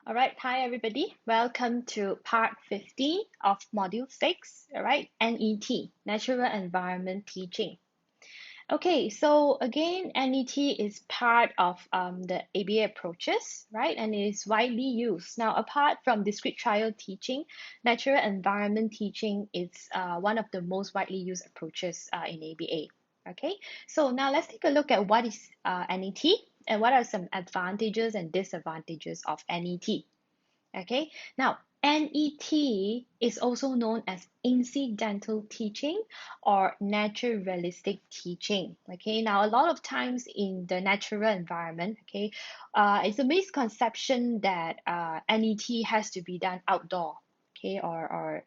All right, hi everybody. Welcome to part 50 of module 6, all right, NET, Natural Environment Teaching. Okay, so again, NET is part of the ABA approaches, right, and it is widely used. Now, apart from discrete trial teaching, natural environment teaching is one of the most widely used approaches in ABA. Okay, so now let's take a look at what is NET and what are some advantages and disadvantages of NET. Okay, now NET is also known as incidental teaching or naturalistic teaching. Okay, now a lot of times in the natural environment, okay, it's a misconception that NET has to be done outdoor. Okay, or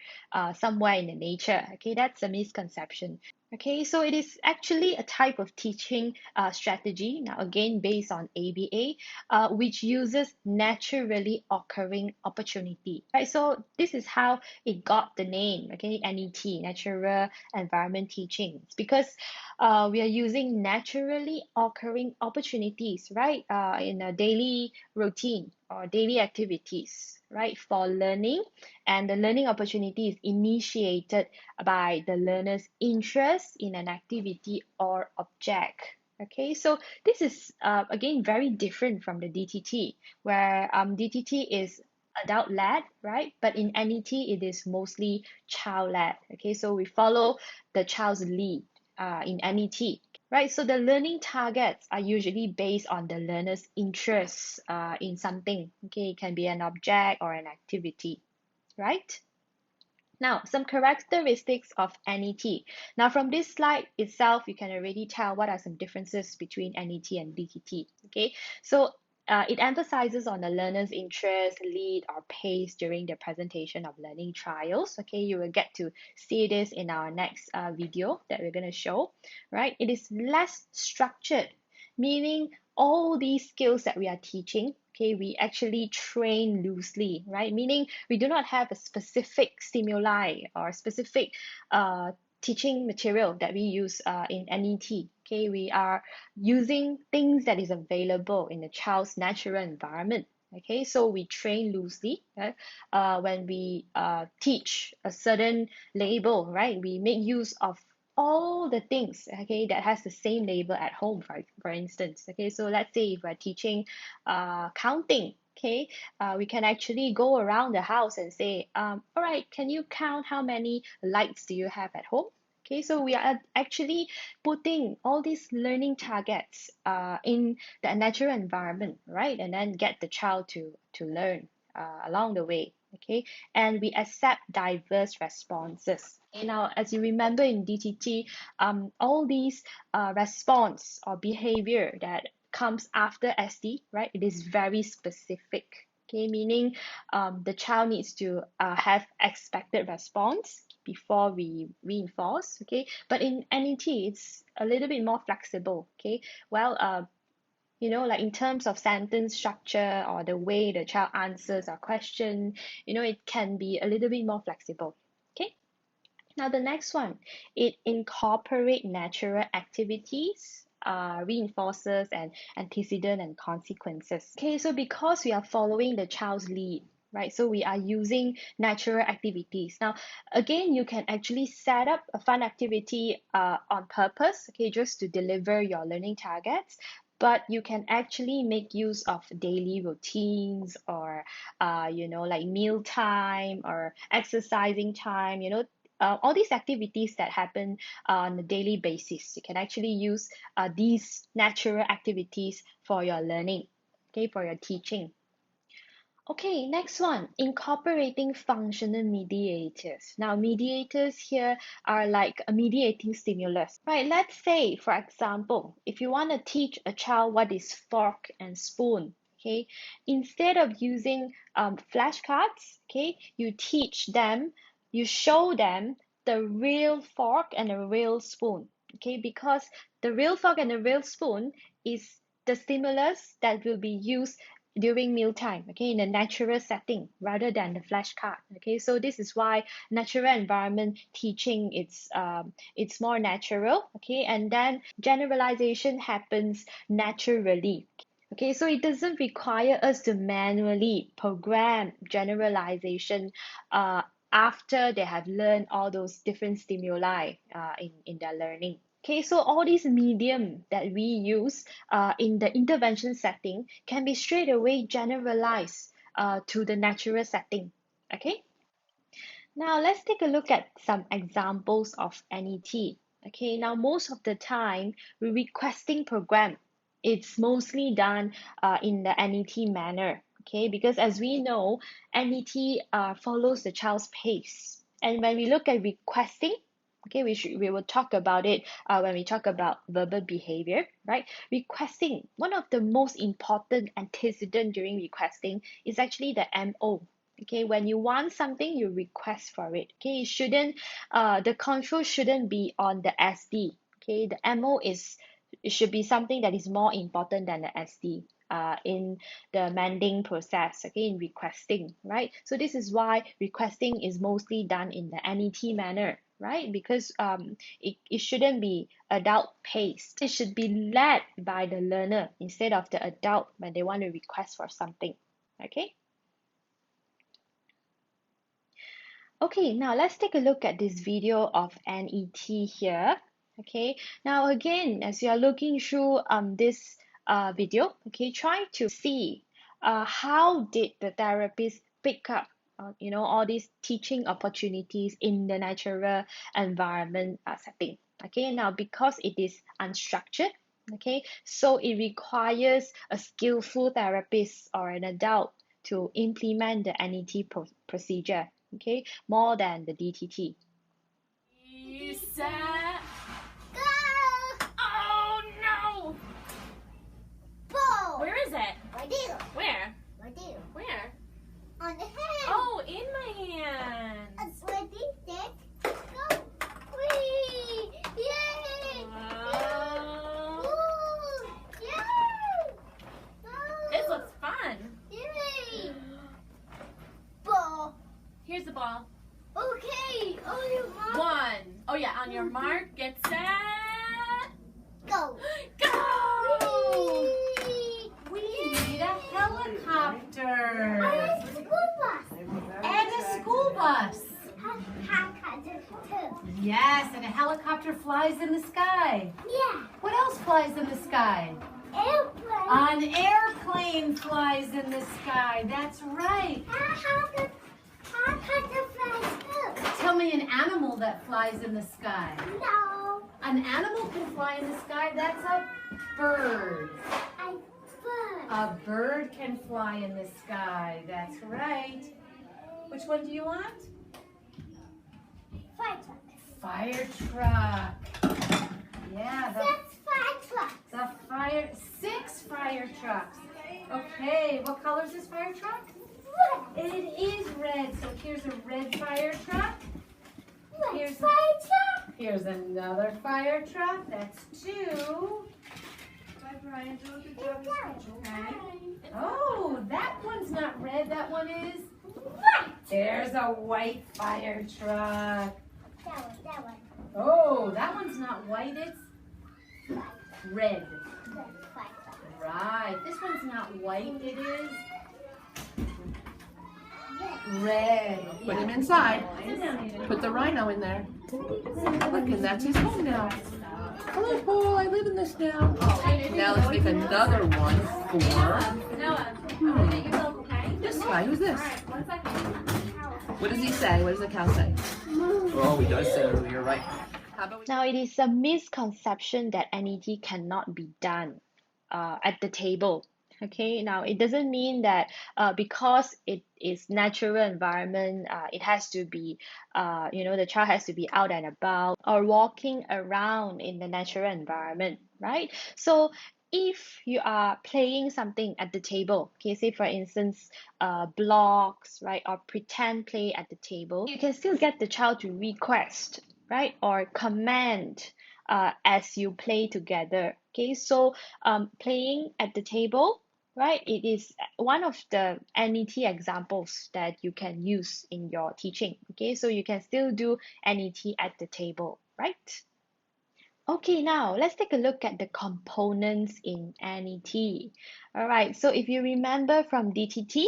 somewhere in the nature. Okay, that's a misconception. Okay, so it is actually a type of teaching strategy, now again based on ABA, which uses naturally occurring opportunity. Right, so this is how it got the name, okay, NET, Natural Environment Teaching. It's because we are using naturally occurring opportunities, right, in a daily routine or daily activities, right, for learning, and the learning opportunity is initiated by the learner's interest in an activity or object. Okay, so this is again very different from the DTT, where DTT is adult led, right? But in NET, it is mostly child led. Okay, so we follow the child's lead in NET. Right, so the learning targets are usually based on the learner's interest in something. Okay, it can be an object or an activity, right? Now, some characteristics of NET. Now, from this slide itself, you can already tell what are some differences between NET and DTT. Okay, so it emphasizes on the learner's interest, lead, or pace during the presentation of learning trials. Okay, you will get to see this in our next video that we're going to show, right? It is less structured, meaning all these skills that we are teaching, okay, we actually train loosely, right? Meaning we do not have a specific stimuli or specific teaching material that we use in NET. Okay, we are using things that is available in the child's natural environment. Okay, so we train loosely, right? When we teach a certain label, right? We make use of all the things, okay, that has the same label at home, for instance. Okay, so let's say if we're teaching counting, okay, we can actually go around the house and say, all right, can you count how many lights do you have at home? Okay, so we are actually putting all these learning targets in the natural environment, right? And then get the child to learn along the way. Okay, and we accept diverse responses. Okay, now, as you remember in DTT, all these response or behavior that comes after SD, right? It is very specific. Okay, meaning the child needs to have expected response before we reinforce. Okay, but in NET, it's a little bit more flexible. Okay, well, like in terms of sentence structure or the way the child answers a question, it can be a little bit more flexible. Okay. Now the next one, it incorporate natural activities, reinforces and antecedent and consequences. Okay, so because we are following the child's lead, right? So we are using natural activities. Now, again, you can actually set up a fun activity on purpose, okay, just to deliver your learning targets. But you can actually make use of daily routines or, like meal time or exercising time, all these activities that happen on a daily basis. You can actually use these natural activities for your learning, okay, for your teaching. Okay, next one, incorporating functional mediators. Now, mediators here are like a mediating stimulus, right? Let's say, for example, if you want to teach a child what is fork and spoon, okay, instead of using flashcards, okay, you show them the real fork and the real spoon, okay, because the real fork and the real spoon is the stimulus that will be used during mealtime, okay, in a natural setting rather than the flashcard. Okay, so this is why natural environment teaching it's more natural, okay, and then generalization happens naturally. Okay, so it doesn't require us to manually program generalization after they have learned all those different stimuli in their learning. Okay, so all these medium that we use in the intervention setting can be straight away generalized to the natural setting. Okay, now let's take a look at some examples of NET. Okay, now most of the time, requesting program, it's mostly done in the NET manner. Okay, because as we know, NET follows the child's pace. And when we look at requesting, okay, we will talk about it when we talk about verbal behavior, right? Requesting, one of the most important antecedent during requesting is actually the MO. Okay, when you want something, you request for it. Okay, it shouldn't the control shouldn't be on the SD. Okay, the MO is, it should be something that is more important than the SD in the mending process, okay, in requesting, right? So this is why requesting is mostly done in the NET manner, right? Because it shouldn't be adult paced. It should be led by the learner instead of the adult when they want to request for something. Okay. Okay, now let's take a look at this video of NET here. Okay, now again, as you are looking through this video, okay, try to see how did the therapist pick up all these teaching opportunities in the natural environment setting. Okay, now because it is unstructured, okay, so it requires a skillful therapist or an adult to implement the NET procedure, okay, more than the DTT. Set, go! Oh no! Ball! Where is it? Right there. Where? Right there. Where? On the hand. Oh, in my hand. It's ready, Dad. Go. Whee! Yay! Wow. Ooh! Yay! Oh. This looks fun. Yay! Ball. Here's the ball. Okay. Oh, you want? One. Oh yeah, on your mark, get set, Go. go! Whee! We need a helicopter Oh, it's a school bus. and a school bus. Yes, and a helicopter flies in the sky. Yeah. What else flies in the sky? Airplane. An airplane flies in the sky. That's right. Tell me an animal that flies in the sky. No. An animal can fly in the sky. That's a bird. A bird can fly in the sky. That's right. Which one do you want? Fire truck. Fire truck. Yeah, the fire, 6 fire trucks. Okay, what color is this fire truck? Red. It is red. So here's a red fire truck. Here's- Fire truck. Here's another fire truck. That's 2. Bye, Brian. Do a good It's job. Okay. Oh, that one's not red. That one is. White. There's a white fire truck. That one. Oh, that one's not white. It's red. Red fire truck. Right. This one's not white. It is Yeah. red. Put him inside. Sit down, Aiden. Put the rhino in there. Look, and that's his home now. Hello, Paul. I live in this now. Now let's make another one for Noah, get yourself okay? this guy. Who's this? All right, 1 second. What does he say? What does the cow say? Oh, he does say, you're right. How about we... Now, it is a misconception that NET cannot be done at the table. Okay, now it doesn't mean that because it is natural environment, it has to be, the child has to be out and about or walking around in the natural environment, right? So if you are playing something at the table, okay, say for instance, blocks, right, or pretend play at the table, you can still get the child to request, right, or command as you play together. Okay, so playing at the table, right, it is one of the NET examples that you can use in your teaching. Okay, so you can still do NET at the table, right? Okay, now let's take a look at the components in NET. All right, so if you remember from DTT,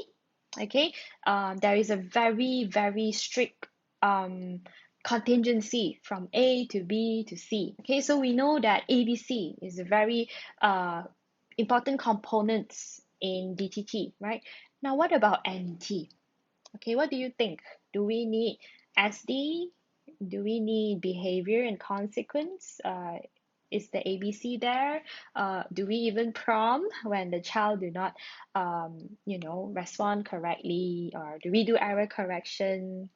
okay, there is a very, very strict um, contingency from A to B to C. Okay, so we know that ABC is a very important components in DTT, right? Now, what about NET? Okay, what do you think? Do we need SD? Do we need behavior and consequence? Is the ABC there? Do we even prompt when the child do not, respond correctly, or do we do error correction?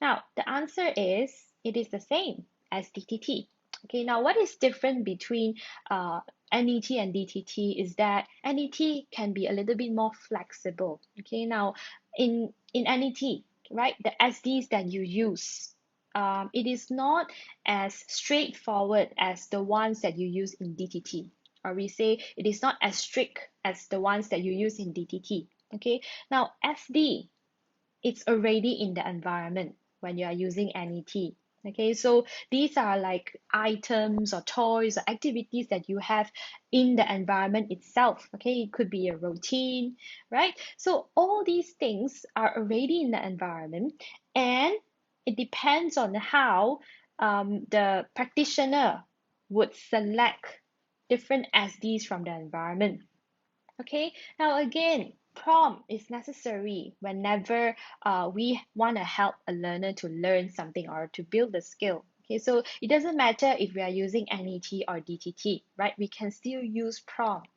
Now, the answer is it is the same as DTT. Okay, now what is different between NET and DTT is that NET can be a little bit more flexible. Okay, now in NET, right, the SDs that you use, it is not as straightforward as the ones that you use in DTT, or we say it is not as strict as the ones that you use in DTT. Okay, now SD, it's already in the environment when you are using NET. Okay, so these are like items or toys or activities that you have in the environment itself. Okay, it could be a routine, right? So all these things are already in the environment, and it depends on how the practitioner would select different SDs from the environment. Okay, now again, prompt is necessary whenever we want to help a learner to learn something or to build a skill. Okay, so it doesn't matter if we are using NET or DTT, right? We can still use prompt.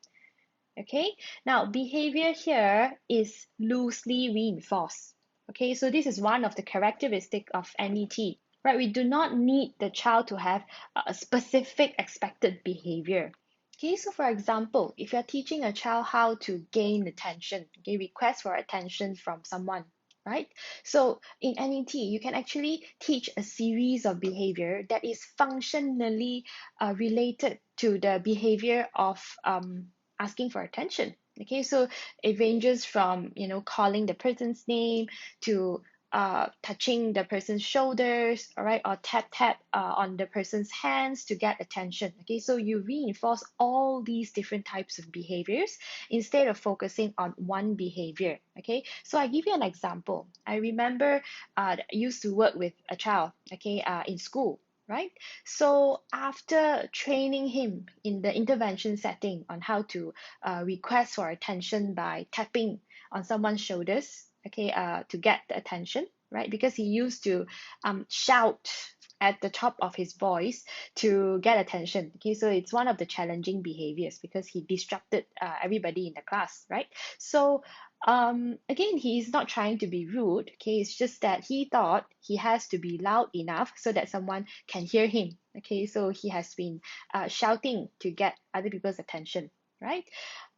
Okay, now behavior here is loosely reinforced. Okay, so this is one of the characteristic of NET, right? We do not need the child to have a specific expected behavior. Okay, so for example, if you're teaching a child how to gain attention, okay, request for attention from someone, right? So in NET, you can actually teach a series of behavior that is functionally related to the behavior of asking for attention. Okay, so it ranges from, calling the person's name to touching the person's shoulders, all right, or tap on the person's hands to get attention. Okay, so you reinforce all these different types of behaviors instead of focusing on one behavior. Okay, so I give you an example. I remember I used to work with a child, okay, in school, right? So after training him in the intervention setting on how to request for attention by tapping on someone's shoulders, okay, to get the attention, right? Because he used to shout at the top of his voice to get attention. Okay, so it's one of the challenging behaviors because he disrupted everybody in the class, right? So again, he is not trying to be rude. Okay, it's just that he thought he has to be loud enough so that someone can hear him. Okay, so he has been shouting to get other people's attention, right?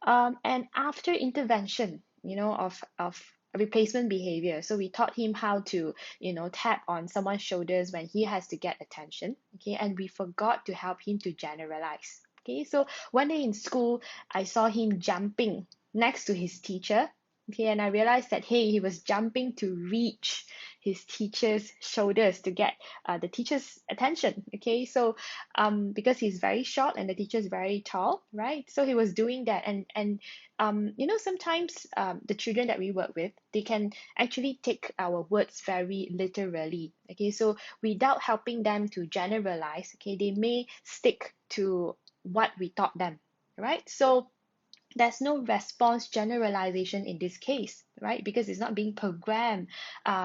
And after intervention, of replacement behavior, so we taught him how to, tap on someone's shoulders when he has to get attention. Okay, and we forgot to help him to generalize. Okay, so one day in school, I saw him jumping next to his teacher. Okay, and I realized that, hey, he was jumping to reach his teacher's shoulders to get the teacher's attention. Okay, so because he's very short and the teacher is very tall, right? So he was doing that, and sometimes the children that we work with, they can actually take our words very literally. Okay, so without helping them to generalize, okay, they may stick to what we taught them, right? So there's no response generalization in this case, right? Because it's not being programmed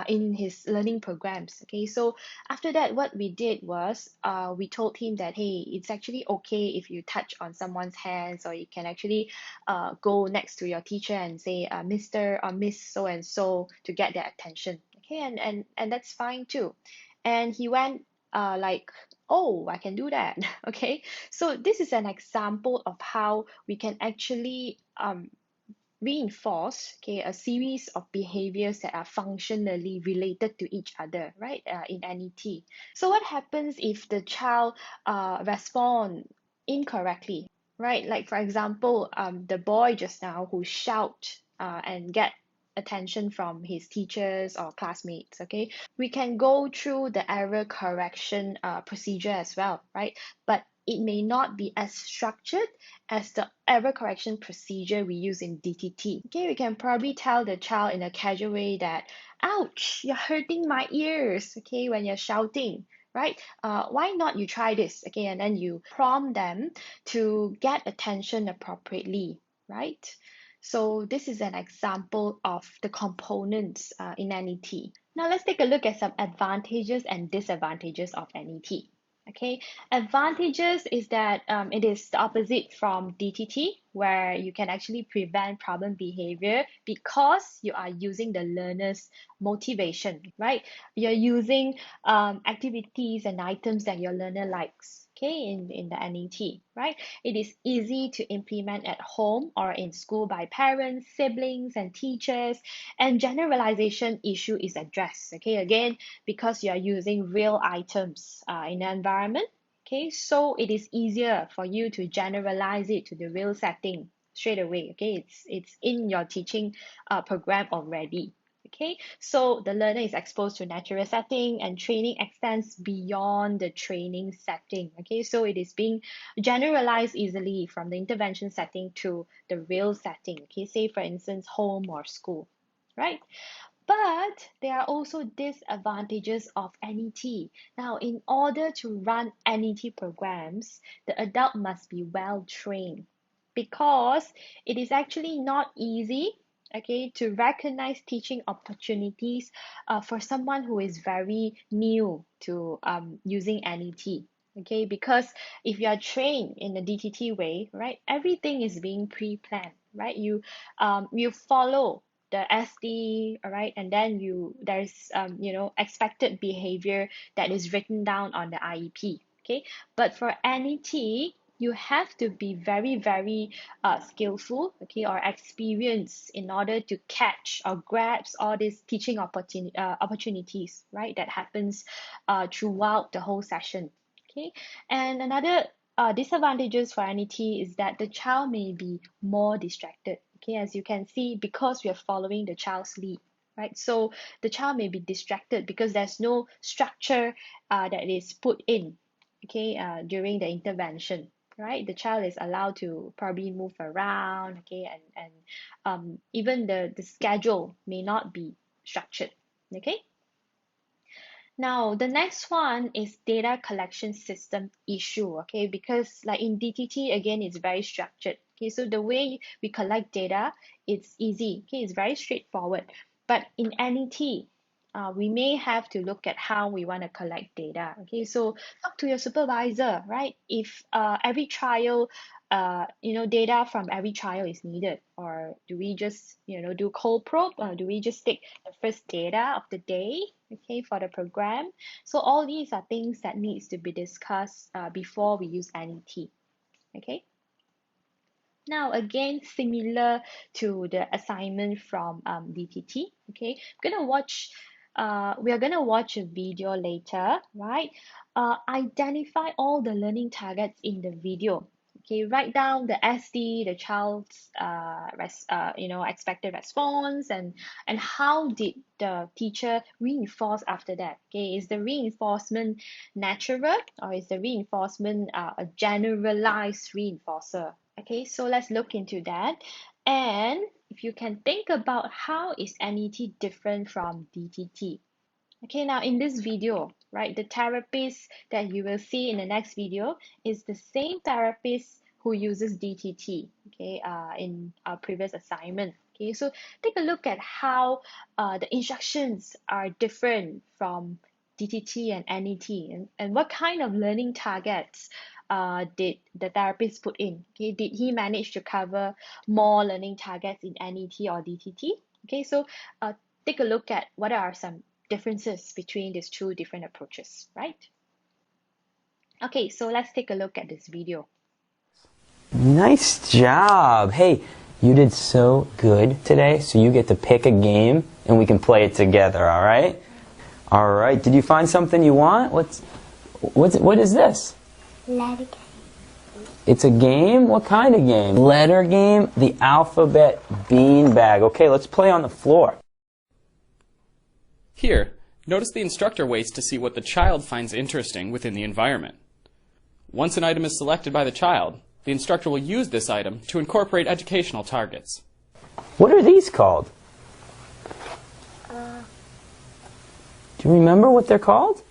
in his learning programs. Okay, so after that, what we did was we told him that, hey, it's actually okay if you touch on someone's hands, or you can actually go next to your teacher and say Mr. or Miss so and so to get their attention. Okay, and that's fine too. And he went like, oh, I can do that. Okay, so this is an example of how we can actually reinforce, okay, a series of behaviors that are functionally related to each other, right, in NET. So what happens if the child respond incorrectly, right? Like for example, the boy just now who shout and get attention from his teachers or classmates. Okay, we can go through the error correction procedure as well, right? But it may not be as structured as the error correction procedure we use in DTT. Okay, we can probably tell the child in a casual way that, ouch, you're hurting my ears, okay, when you're shouting, right? Why not you try this, okay? And then you prompt them to get attention appropriately, right? So this is an example of the components in NET. Now let's take a look at some advantages and disadvantages of NET. Okay, advantages is that it is the opposite from DTT, where you can actually prevent problem behavior because you are using the learner's motivation, right? You're using activities and items that your learner likes, okay, in the NET, right? It is easy to implement at home or in school by parents, siblings, and teachers, and generalization issue is addressed, okay, again, because you are using real items in the environment, okay, so it is easier for you to generalize it to the real setting straight away, okay, it's in your teaching program already. Okay, so the learner is exposed to natural setting and training extends beyond the training setting. Okay, so it is being generalized easily from the intervention setting to the real setting. Okay, say for instance, home or school, right? But there are also disadvantages of NET. Now, in order to run NET programs, the adult must be well trained because it is actually not easy, okay, to recognize teaching opportunities for someone who is very new to using NET. Okay, because if you are trained in the DTT way, right, everything is being pre-planned, right? You follow the SD, all right, and then there's expected behavior that is written down on the IEP. Okay, but for NET, you have to be very, very skillful, okay, or experienced in order to catch or grasp all these teaching opportunities, right, that happens throughout the whole session. Okay, and another disadvantages for NET is that the child may be more distracted. Okay, as you can see, because we are following the child's lead, right? So the child may be distracted because there's no structure that is put in, okay, during the intervention, right? The child is allowed to probably move around, okay, and even the schedule may not be structured, okay? Now, the next one is data collection system issue, okay, because like in DTT, again, it's very structured, okay, so the way we collect data, it's easy, okay, it's very straightforward. But in NET, we may have to look at how we want to collect data, okay, so talk to your supervisor, right? If every trial, data from every trial is needed, or do we just, do cold probe, or do we just take the first data of the day, okay, for the program? So all these are things that needs to be discussed before we use NET, okay? Now, again, similar to the assignment from DTT, okay, we are gonna watch a video later, right? Identify all the learning targets in the video. Okay, write down the SD, the child's expected response, and how did the teacher reinforce after that. Okay, is the reinforcement natural, or is the reinforcement a generalized reinforcer? Okay, so let's look into that. And if you can think about how is NET different from DTT. Okay, now in this video, right, the therapist that you will see in the next video is the same therapist who uses DTT, okay, in our previous assignment. Okay, so take a look at how the instructions are different from DTT and NET, and what kind of learning targets did the therapist put in. Okay, did he manage to cover more learning targets in NET or DTT? Okay, so take a look at what are some differences between these two different approaches, right? Okay, so let's take a look at this video. Nice job. Hey, you did so good today, so you get to pick a game and we can play it together, all right? All right, did you find something you want? What is this? Let it go. It's a game? What kind of game? Letter game? The alphabet beanbag. Okay, let's play on the floor. Here, notice the instructor waits to see what the child finds interesting within the environment. Once an item is selected by the child, the instructor will use this item to incorporate educational targets. What are these called? Do you remember what they're called?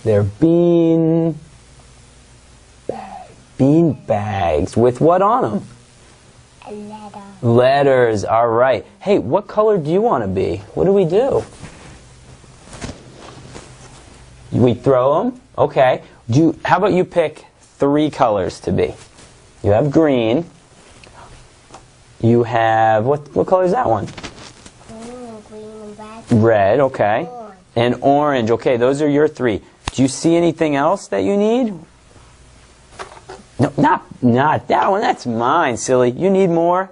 They're bean bags. With what on them? A letter. Letters. All right. Hey, what color do you want to be? What do we do? We throw them? Okay. How about you pick 3 colors to be? You have green. You have, what color is that one? Green and red. Red, okay. Orange. And orange, okay, those are your 3. Do you see anything else that you need? No, not that one, that's mine, silly. You need more?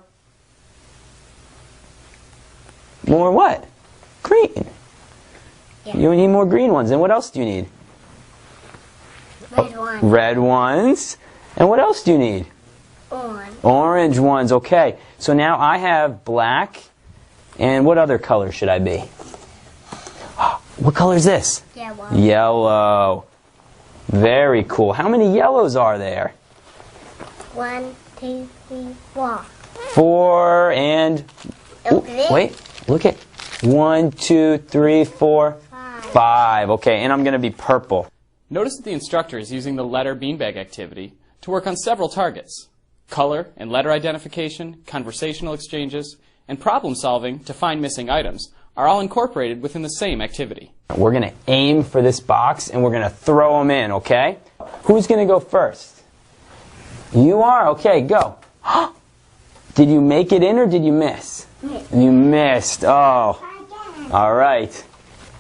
More what? Green. Yeah. You need more green ones. And what else do you need? Red one. Red ones. And what else do you need? Orange. Orange ones, okay. So now I have black, and what other color should I be? What color is this? Yellow. Yellow. Very cool. How many yellows are there? 1, 2, 3, 4. 4 and... Look at it. Wait, look at 1, 2, 3, 4, 5. Okay, and I'm going to be purple. Notice that the instructor is using the letter beanbag activity to work on several targets. Color and letter identification, conversational exchanges, and problem solving to find missing items are all incorporated within the same activity. We're going to aim for this box and we're going to throw them in, okay? Who's going to go first? You are? Okay, go. Did you make it in or did you miss? You missed. Oh. All right.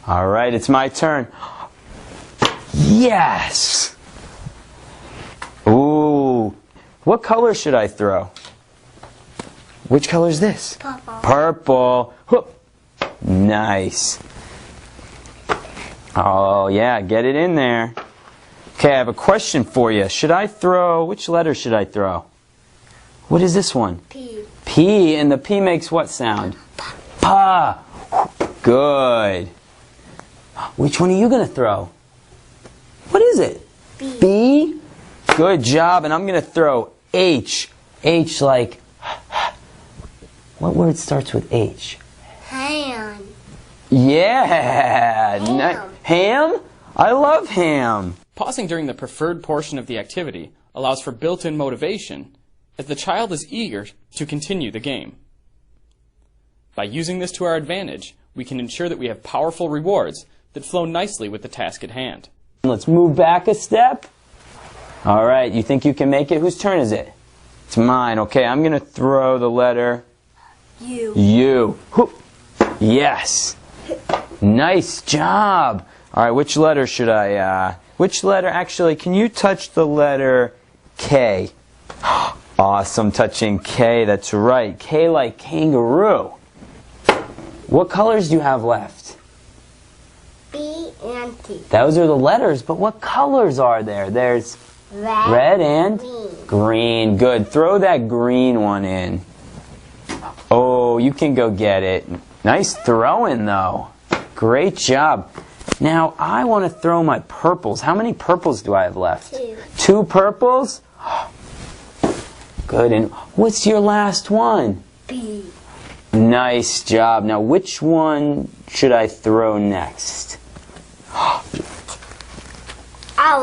All right, it's my turn. Yes! Ooh. What color should I throw? Which color is this? Purple. Purple. Whoop. Nice. Oh, yeah, get it in there. Okay, I have a question for you. Should I throw, which letter should I throw? What is this one? P. P, and the P makes what sound? Pa. Good. Which one are you going to throw? What is it? B. B? Good job, and I'm going to throw H. H like, what word starts with H? Ham. Yeah. Ham. Ham? I love ham. Pausing during the preferred portion of the activity allows for built-in motivation, as the child is eager to continue the game. By using this to our advantage, we can ensure that we have powerful rewards that flow nicely with the task at hand. Let's move back a step. All right, you think you can make it? Whose turn is it? It's mine. Okay, I'm going to throw the letter U. U. Whoop. Yes. Nice job. All right, which letter should I, which letter, actually, can you touch the letter K? Awesome, touching K, that's right. K like kangaroo. What colors do you have left? B and T. Those are the letters, but what colors are there? There's red and green. Good. Throw that green one in. Oh, you can go get it. Nice throwing, though. Great job. Now, I want to throw my purples. How many purples do I have left? 2. 2 purples? Good. And what's your last one? B. Nice job. Now, which one should I throw next? All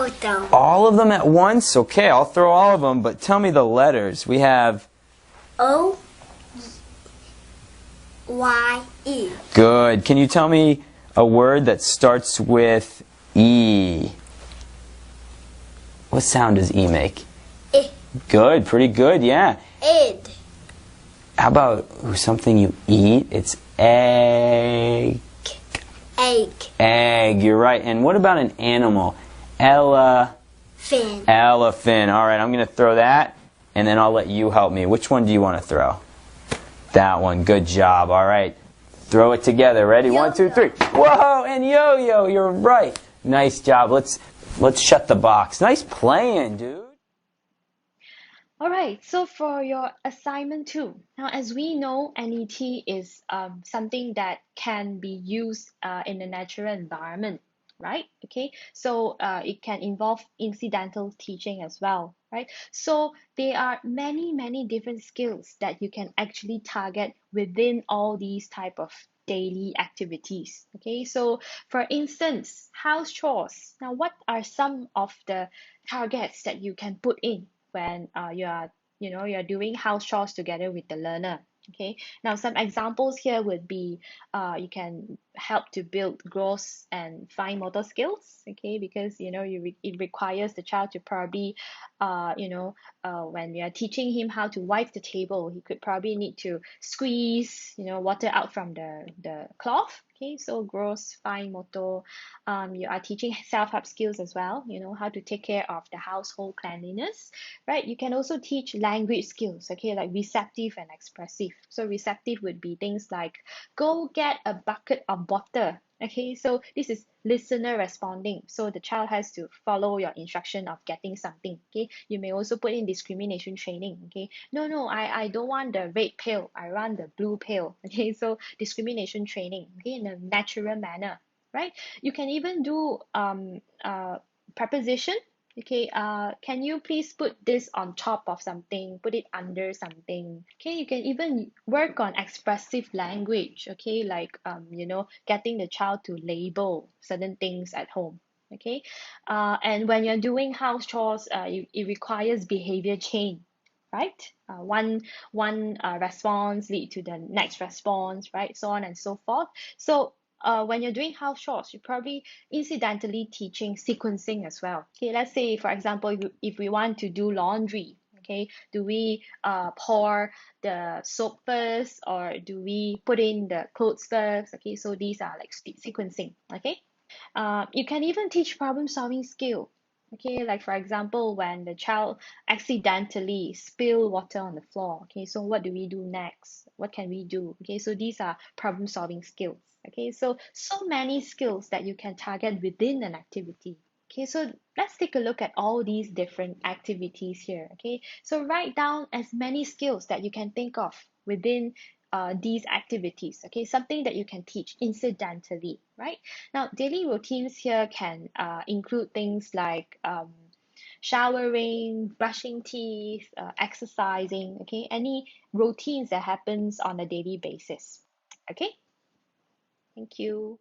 of them. All of them at once? Okay, I'll throw all of them, but tell me the letters. We have... O. Y. E. Good. Can you tell me a word that starts with E? What sound does E make? I. Good. Pretty good, yeah. Id. How about something you eat? It's egg. Egg. Egg, you're right. And what about an animal? Fin. Elephant. All right, I'm going to throw that, and then I'll let you help me. Which one do you want to throw? That one. Good job. All right. Throw it together. Ready? 1, 2, 3. Whoa, and yo-yo. You're right. Nice job. Let's Let's shut the box. Nice playing, dude. All right, so for your assignment 2, now as we know, NET is something that can be used in a natural environment, right? Okay, so it can involve incidental teaching as well, right? So there are many different skills that you can actually target within all these type of daily activities. Okay, so for instance, house chores. Now, what are some of the targets that you can put in when you're doing house chores together with the learner? Okay, now some examples here would be you can help to build gross and fine motor skills. Okay, because it requires the child to probably when we are teaching him how to wipe the table, he could probably need to squeeze water out from the cloth. Okay, so gross fine motor. You are teaching self-help skills as well, how to take care of the household cleanliness, right? You can also teach language skills, okay, like receptive and expressive. So receptive would be things like, go get a bucket of water. Okay, so this is listener responding. So the child has to follow your instruction of getting something. Okay, you may also put in discrimination training. Okay, no, I don't want the red pail, I want the blue pail. Okay, so discrimination training, okay, in a natural manner, right? You can even do preposition. Okay, can you please put this on top of something, put it under something? Okay, you can even work on expressive language, okay, like getting the child to label certain things at home. Okay, and when you're doing house chores, it requires behavior chain, right? One response lead to the next response, right? So on and so forth. So when you're doing house chores, you're probably incidentally teaching sequencing as well. Okay, let's say, for example, if we want to do laundry, okay, do we pour the soap first, or do we put in the clothes first? Okay, so these are like sequencing. Okay, you can even teach problem solving skill. Okay, like for example, when the child accidentally spill water on the floor. Okay, so what do we do next? What can we do? Okay, so these are problem solving skills. Okay, so many skills that you can target within an activity. Okay, so let's take a look at all these different activities here. Okay, so write down as many skills that you can think of within these activities. Okay, something that you can teach incidentally, right? Now, daily routines here can include things like showering, brushing teeth, exercising. Okay, any routines that happens on a daily basis. Okay, thank you.